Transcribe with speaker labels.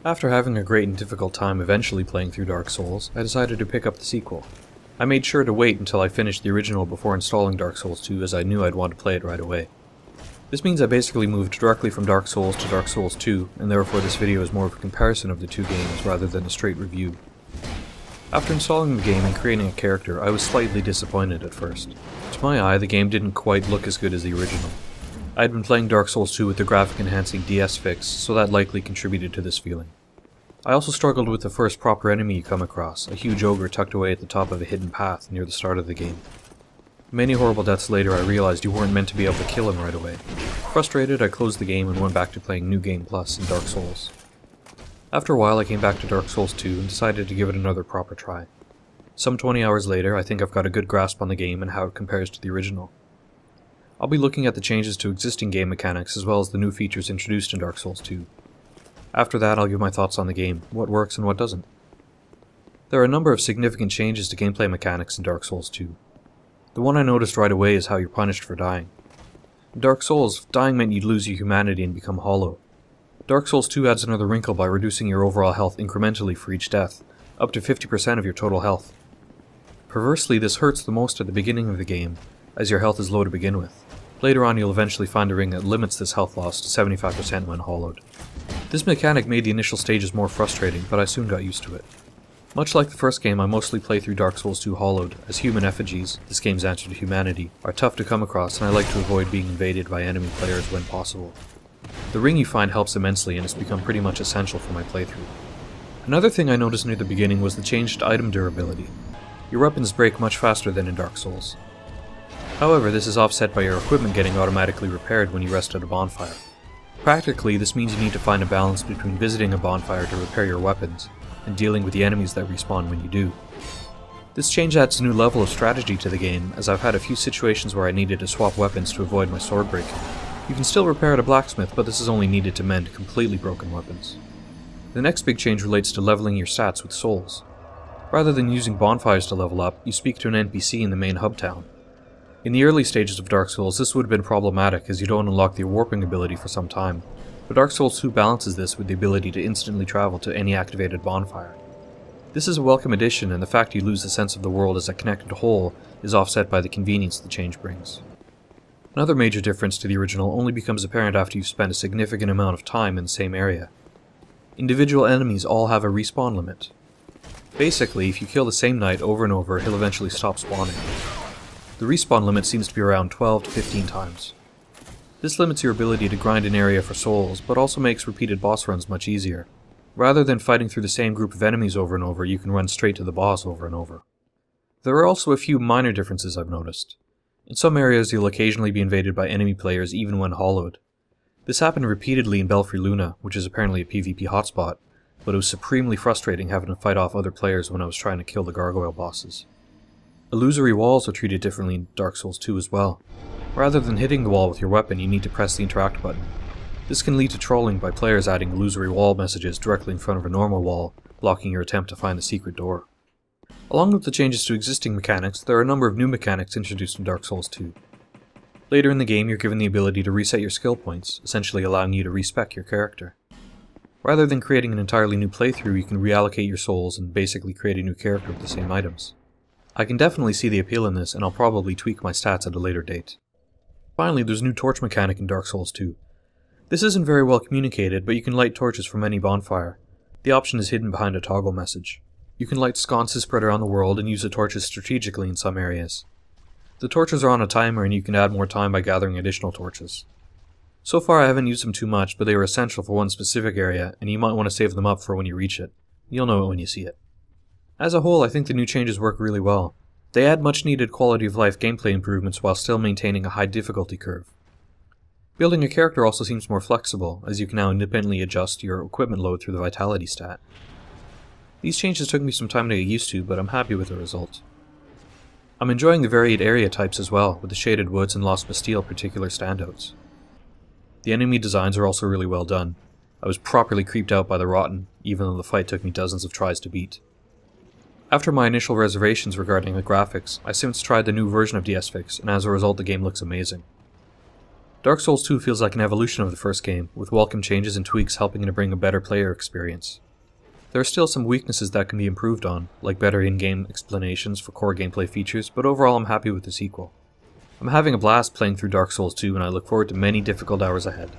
Speaker 1: After having a great and difficult time eventually playing through Dark Souls, I decided to pick up the sequel. I made sure to wait until I finished the original before installing Dark Souls 2 as I knew I'd want to play it right away. This means I basically moved directly from Dark Souls to Dark Souls 2, and therefore this video is more of a comparison of the two games rather than a straight review. After installing the game and creating a character, I was slightly disappointed at first. To my eye, the game didn't quite look as good as the original. I had been playing Dark Souls 2 with the graphic enhancing DS fix, so that likely contributed to this feeling. I also struggled with the first proper enemy you come across, a huge ogre tucked away at the top of a hidden path near the start of the game. Many horrible deaths later I realized you weren't meant to be able to kill him right away. Frustrated, I closed the game and went back to playing New Game Plus in Dark Souls. After a while I came back to Dark Souls 2 and decided to give it another proper try. Some 20 hours later, I think I've got a good grasp on the game and how it compares to the original. I'll be looking at the changes to existing game mechanics as well as the new features introduced in Dark Souls 2. After that, I'll give my thoughts on the game, what works and what doesn't. There are a number of significant changes to gameplay mechanics in Dark Souls 2. The one I noticed right away is how you're punished for dying. In Dark Souls, dying meant you'd lose your humanity and become hollow. Dark Souls 2 adds another wrinkle by reducing your overall health incrementally for each death, up to 50% of your total health. Perversely, this hurts the most at the beginning of the game, as your health is low to begin with. Later on you'll eventually find a ring that limits this health loss to 75% when hollowed. This mechanic made the initial stages more frustrating, but I soon got used to it. Much like the first game, I mostly play through Dark Souls 2 hollowed, as human effigies, this game's answer to humanity, are tough to come across and I like to avoid being invaded by enemy players when possible. The ring you find helps immensely and it's become pretty much essential for my playthrough. Another thing I noticed near the beginning was the changed item durability. Your weapons break much faster than in Dark Souls. However, this is offset by your equipment getting automatically repaired when you rest at a bonfire. Practically, this means you need to find a balance between visiting a bonfire to repair your weapons, and dealing with the enemies that respawn when you do. This change adds a new level of strategy to the game, as I've had a few situations where I needed to swap weapons to avoid my sword breaking. You can still repair at a blacksmith, but this is only needed to mend completely broken weapons. The next big change relates to leveling your stats with souls. Rather than using bonfires to level up, you speak to an NPC in the main hub town. In the early stages of Dark Souls, this would have been problematic as you don't unlock the warping ability for some time, but Dark Souls 2 balances this with the ability to instantly travel to any activated bonfire. This is a welcome addition, and the fact you lose the sense of the world as a connected whole is offset by the convenience the change brings. Another major difference to the original only becomes apparent after you've spent a significant amount of time in the same area. Individual enemies all have a respawn limit. Basically, if you kill the same knight over and over, he'll eventually stop spawning. The respawn limit seems to be around 12 to 15 times. This limits your ability to grind an area for souls, but also makes repeated boss runs much easier. Rather than fighting through the same group of enemies over and over, you can run straight to the boss over and over. There are also a few minor differences I've noticed. In some areas you'll occasionally be invaded by enemy players even when hollowed. This happened repeatedly in Belfry Luna, which is apparently a PvP hotspot, but it was supremely frustrating having to fight off other players when I was trying to kill the gargoyle bosses. Illusory walls are treated differently in Dark Souls 2 as well. Rather than hitting the wall with your weapon, you need to press the interact button. This can lead to trolling by players adding illusory wall messages directly in front of a normal wall, blocking your attempt to find the secret door. Along with the changes to existing mechanics, there are a number of new mechanics introduced in Dark Souls 2. Later in the game, you're given the ability to reset your skill points, essentially allowing you to respec your character. Rather than creating an entirely new playthrough, you can reallocate your souls and basically create a new character with the same items. I can definitely see the appeal in this, and I'll probably tweak my stats at a later date. Finally, there's a new torch mechanic in Dark Souls 2. This isn't very well communicated, but you can light torches from any bonfire. The option is hidden behind a toggle message. You can light sconces spread around the world and use the torches strategically in some areas. The torches are on a timer and you can add more time by gathering additional torches. So far I haven't used them too much, but they are essential for one specific area, and you might want to save them up for when you reach it. You'll know it when you see it. As a whole, I think the new changes work really well. They add much needed quality of life gameplay improvements while still maintaining a high difficulty curve. Building a character also seems more flexible, as you can now independently adjust your equipment load through the vitality stat. These changes took me some time to get used to, but I'm happy with the result. I'm enjoying the varied area types as well, with the Shaded Woods and Lost Bastille particular standouts. The enemy designs are also really well done. I was properly creeped out by the Rotten, even though the fight took me dozens of tries to beat. After my initial reservations regarding the graphics, I since tried the new version of DS Fix, and as a result the game looks amazing. Dark Souls 2 feels like an evolution of the first game, with welcome changes and tweaks helping to bring a better player experience. There are still some weaknesses that can be improved on, like better in-game explanations for core gameplay features, but overall I'm happy with the sequel. I'm having a blast playing through Dark Souls 2 and I look forward to many difficult hours ahead.